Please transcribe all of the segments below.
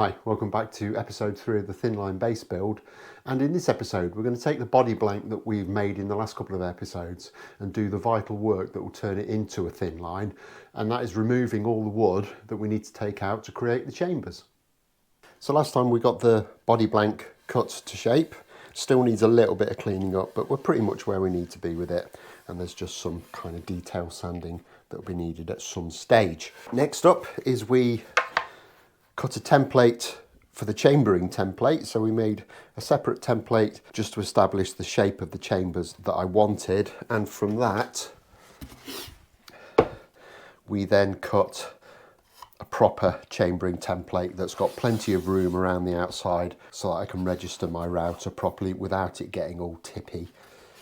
Hi, welcome back to episode 3 of the Thinline base build, and in this episode we're going to take the body blank that we've made in the last couple of episodes and do the vital work that will turn it into a thin line, and that is removing all the wood that we need to take out to create the chambers. So last time we got the body blank cut to shape. Still needs a little bit of cleaning up, but we're pretty much where we need to be with it, and there's just some kind of detail sanding that will be needed at some stage. Next up is we cut a template for the chambering template. So we made a separate template just to establish the shape of the chambers that I wanted, and from that we then cut a proper chambering template that's got plenty of room around the outside so that I can register my router properly without it getting all tippy.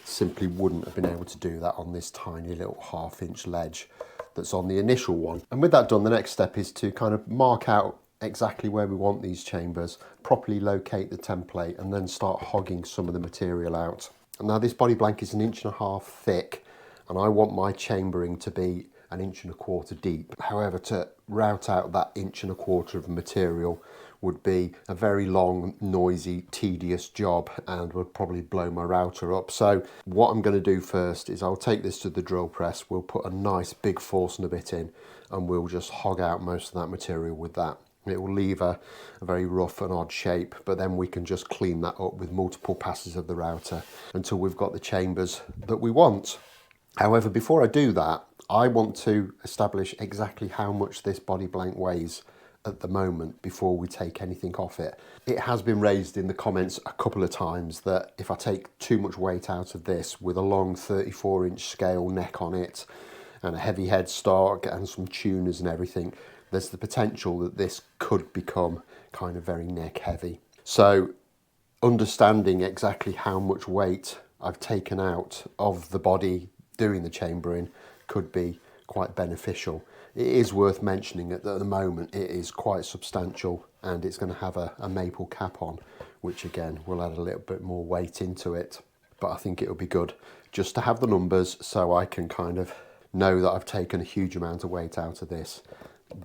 Simply wouldn't have been able to do that on this tiny little 1/2 inch ledge that's on the initial one. And with that done, the next step is to kind of mark out exactly where we want these chambers, properly locate the template, and then start hogging some of the material out. And now this body blank is 1.5 inches thick, and I want my chambering to be 1.25 inches deep. However, to route out that 1.25 inches of material would be a very long, noisy, tedious job and would probably blow my router up. So what I'm going to do first is I'll take this to the drill press, we'll put a nice big Forstner bit in, and we'll just hog out most of that material with that. It will leave a very rough and odd shape, but then we can just clean that up with multiple passes of the router until we've got the chambers that we want. However, before I do that, I want to establish exactly how much this body blank weighs at the moment before we take anything off it. It has been raised in the comments a couple of times that if I take too much weight out of this with a long 34-inch scale neck on it and a heavy headstock and some tuners and everything, there's the potential that this could become kind of very neck heavy. So understanding exactly how much weight I've taken out of the body doing the chambering could be quite beneficial. It is worth mentioning that at the moment it is quite substantial, and it's going to have a maple cap on, which again will add a little bit more weight into it. But I think it'll be good just to have the numbers so I can kind of know that I've taken a huge amount of weight out of this.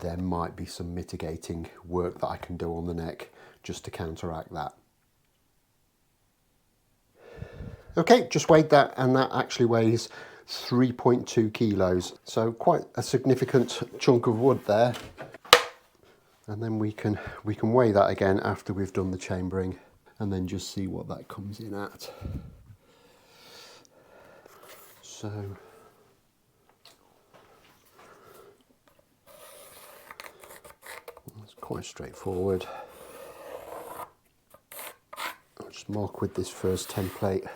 There might be some mitigating work that I can do on the neck just to counteract that. Okay, just weighed that, and that actually weighs 3.2 kilos. So quite a significant chunk of wood there. And then we can weigh that again after we've done the chambering and then just see what that comes in at. So it's quite straightforward. I'll just mark with this first template.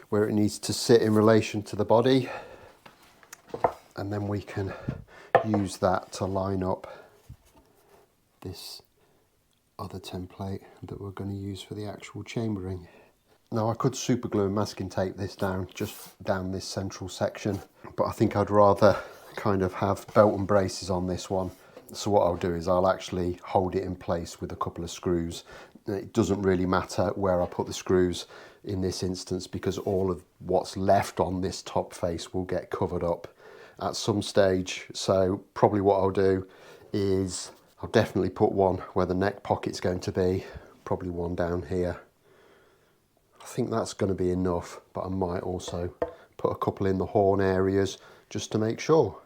Where it needs to sit in relation to the body, and then we can use that to line up this other template that we're going to use for the actual chambering. Now I could super glue and masking tape this down, just down this central section, but I think I'd rather kind of have belt and braces on this one. So what I'll do is I'll actually hold it in place with a couple of screws. It doesn't really matter where I put the screws in this instance, because all of what's left on this top face will get covered up at some stage. So probably what I'll do is I'll definitely put one where the neck pocket's going to be, probably one down here. I think that's going to be enough, but I might also put a couple in the horn areas just to make sure.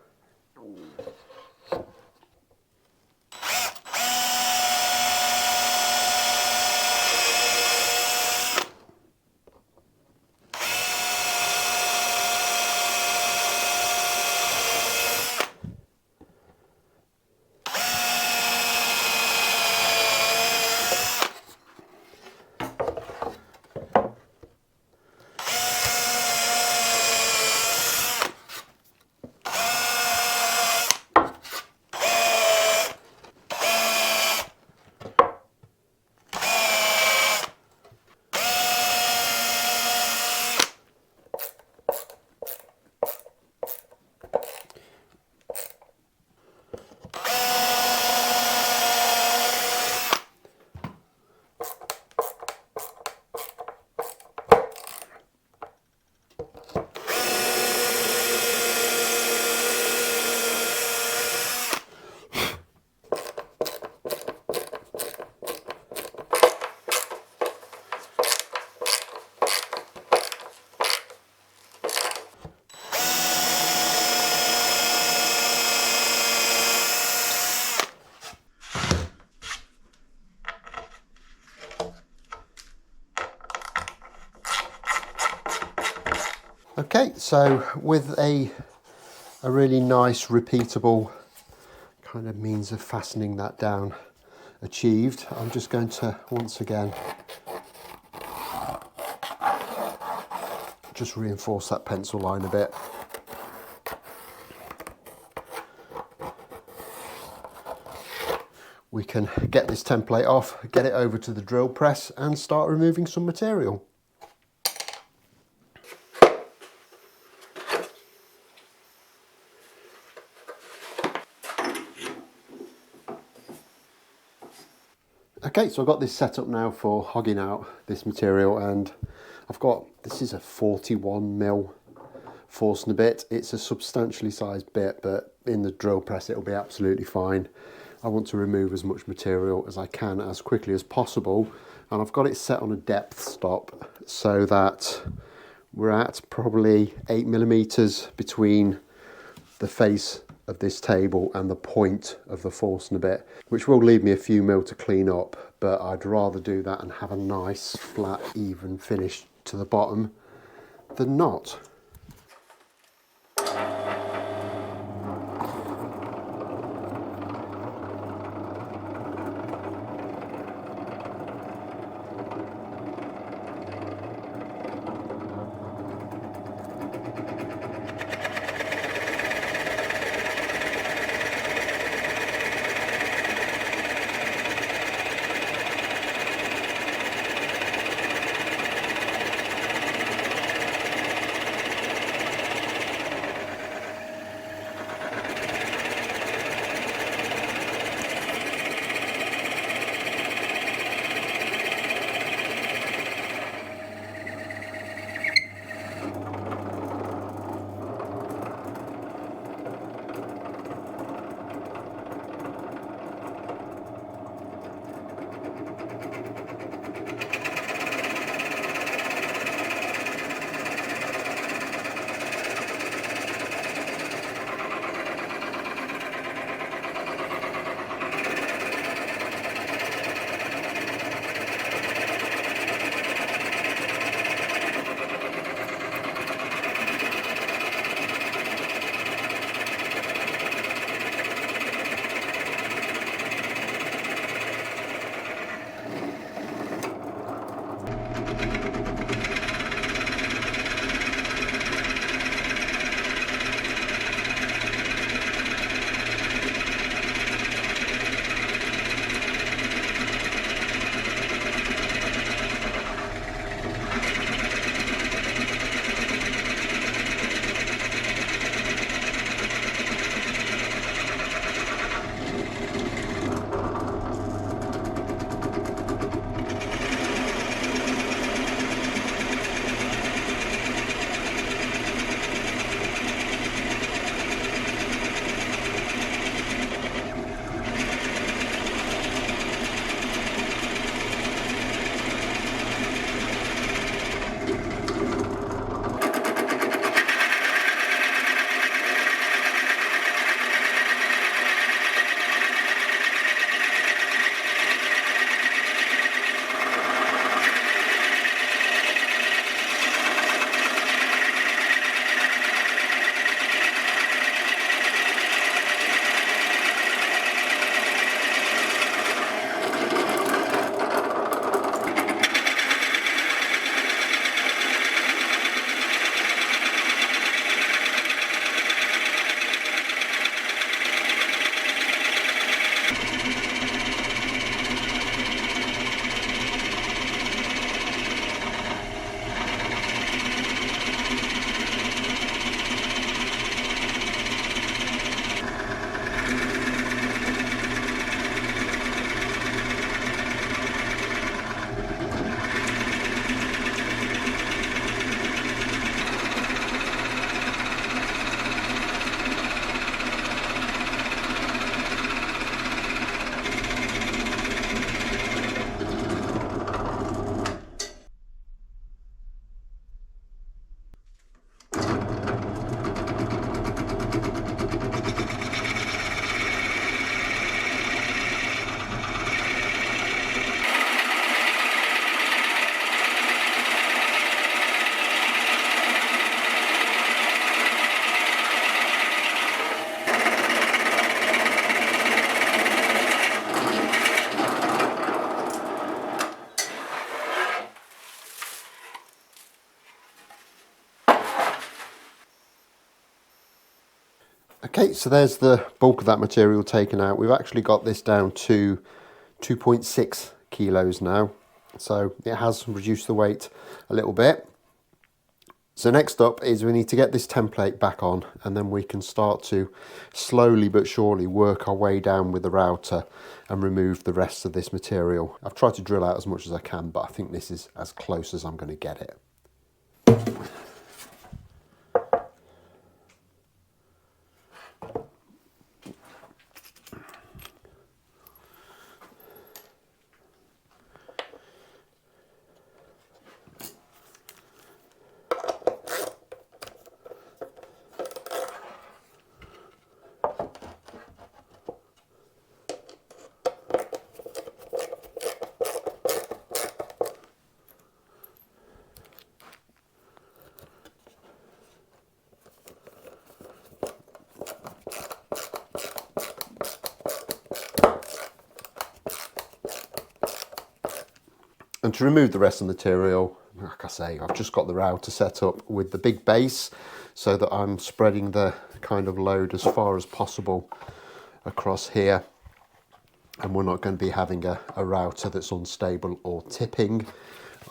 Okay, so with a really nice repeatable kind of means of fastening that down achieved, I'm just going to once again just reinforce that pencil line a bit. We can get this template off, get it over to the drill press and start removing some material. Okay, so I've got this set up now for hogging out this material, and I've got, this is a 41mm Forstner bit. It's a substantially sized bit, but in the drill press it'll be absolutely fine. I want to remove as much material as I can as quickly as possible, and I've got it set on a depth stop so that we're at probably 8mm between the face of this table and the point of the Forstner bit, which will leave me a few mil to clean up, but I'd rather do that and have a nice flat even finish to the bottom than not. Okay, so there's the bulk of that material taken out. We've actually got this down to 2.6 kilos now, so it has reduced the weight a little bit. So next up is we need to get this template back on, and then we can start to slowly but surely work our way down with the router and remove the rest of this material. I've tried to drill out as much as I can, but I think this is as close as I'm going to get it. And to remove the rest of the material, like I say, I've just got the router set up with the big base so that I'm spreading the kind of load as far as possible across here. And we're not going to be having a router that's unstable or tipping.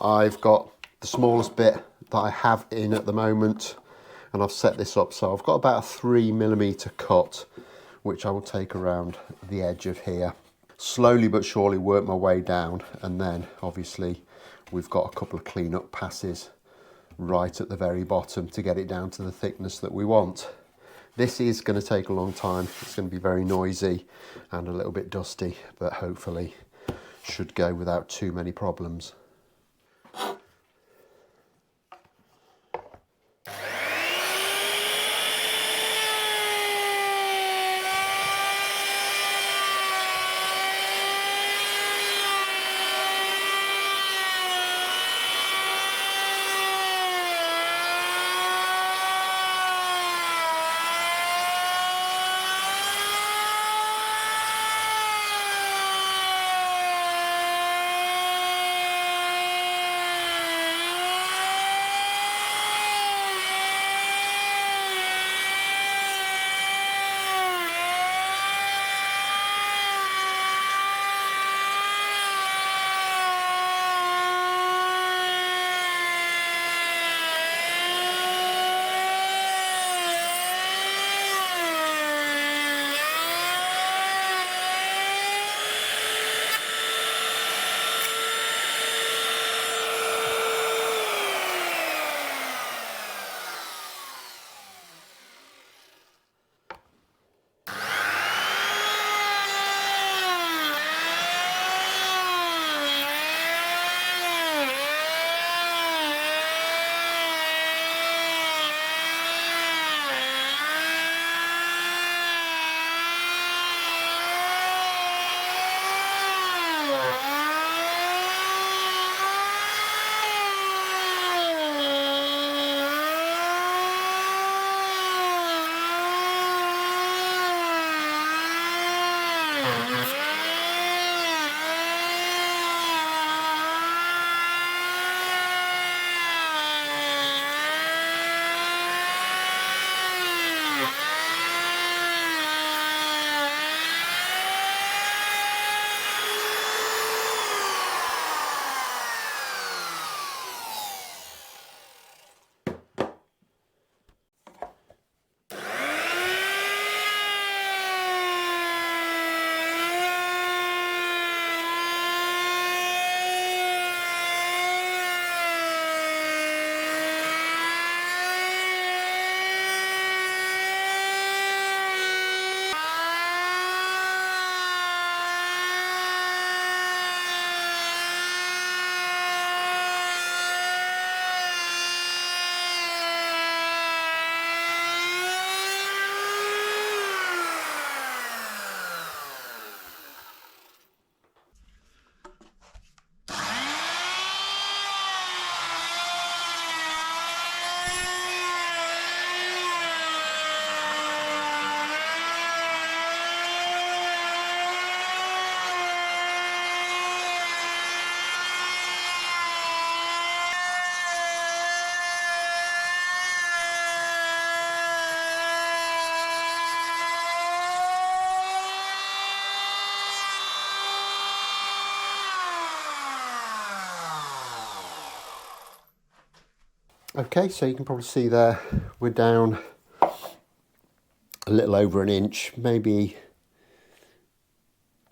I've got the smallest bit that I have in at the moment, and I've set this up so I've got about a 3mm cut, which I will take around the edge of here. Slowly but surely work my way down, and then obviously we've got a couple of clean-up passes right at the very bottom to get it down to the thickness that we want. This is going to take a long time. It's going to be very noisy and a little bit dusty, but hopefully should go without too many problems. Okay, so you can probably see there, we're down a little over an inch, maybe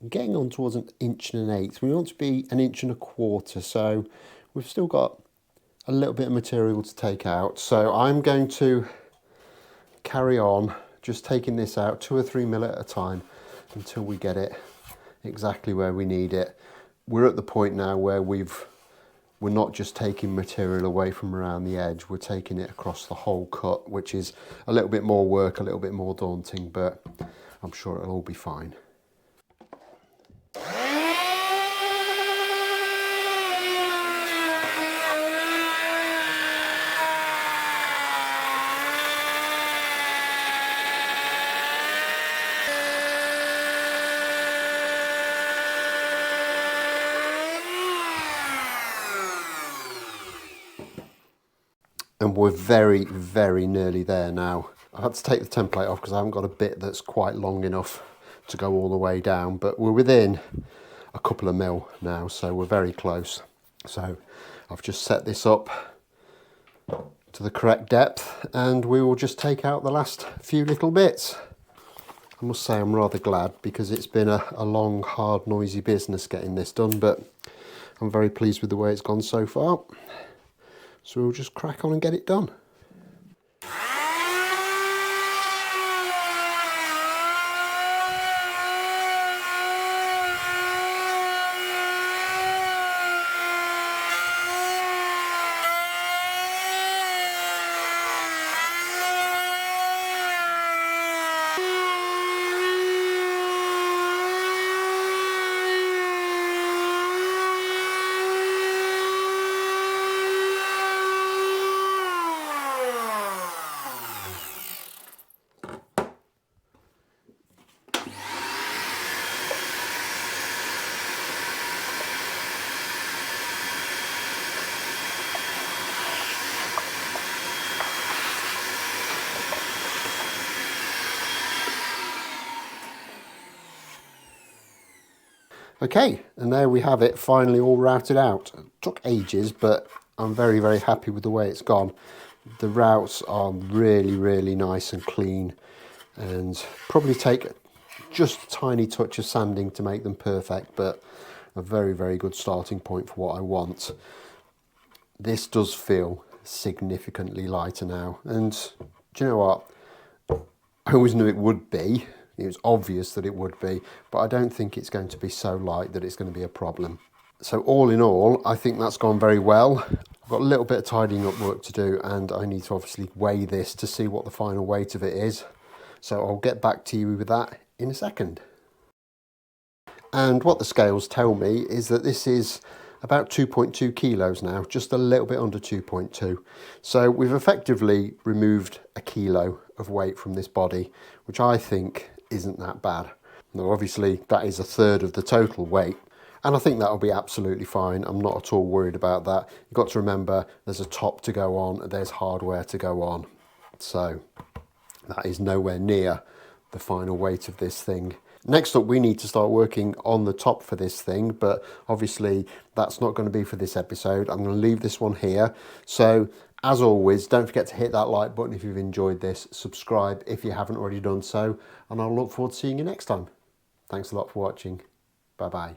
getting on towards an inch and an eighth. We want to be an inch and a quarter, so we've still got a little bit of material to take out. So I'm going to carry on just taking this out 2 or 3 mil at a time until we get it exactly where we need it. We're at the point now where we're not just taking material away from around the edge, we're taking it across the whole cut, which is a little bit more work, a little bit more daunting, but I'm sure it'll all be fine. And we're very, very nearly there now. I had to take the template off because I haven't got a bit that's quite long enough to go all the way down, but we're within a couple of mil now, so we're very close. So I've just set this up to the correct depth and we will just take out the last few little bits. I must say I'm rather glad because it's been a long, hard, noisy business getting this done, but I'm very pleased with the way it's gone so far. So we'll just crack on and get it done. Okay, and there we have it, finally all routed out. It took ages, but I'm very, very happy with the way it's gone. The routes are really, really nice and clean, and probably take just a tiny touch of sanding to make them perfect, but a very, very good starting point for what I want. This does feel significantly lighter now, and do you know what? I always knew it would be. It was obvious that it would be, but I don't think it's going to be so light that it's going to be a problem. So all in all, I think that's gone very well. I've got a little bit of tidying up work to do, and I need to obviously weigh this to see what the final weight of it is. So I'll get back to you with that in a second. And what the scales tell me is that this is about 2.2 kilos now, just a little bit under 2.2. So we've effectively removed a kilo of weight from this body, which I think isn't that bad. Now obviously that is a third of the total weight, and I think that'll be absolutely fine. I'm not at all worried about that. You've got to remember there's a top to go on, there's hardware to go on, so that is nowhere near the final weight of this thing. Next up, we need to start working on the top for this thing, but obviously that's not going to be for this episode. I'm going to leave this one here. So as always, don't forget to hit that like button if you've enjoyed this, subscribe if you haven't already done so, and I'll look forward to seeing you next time. Thanks a lot for watching. Bye bye.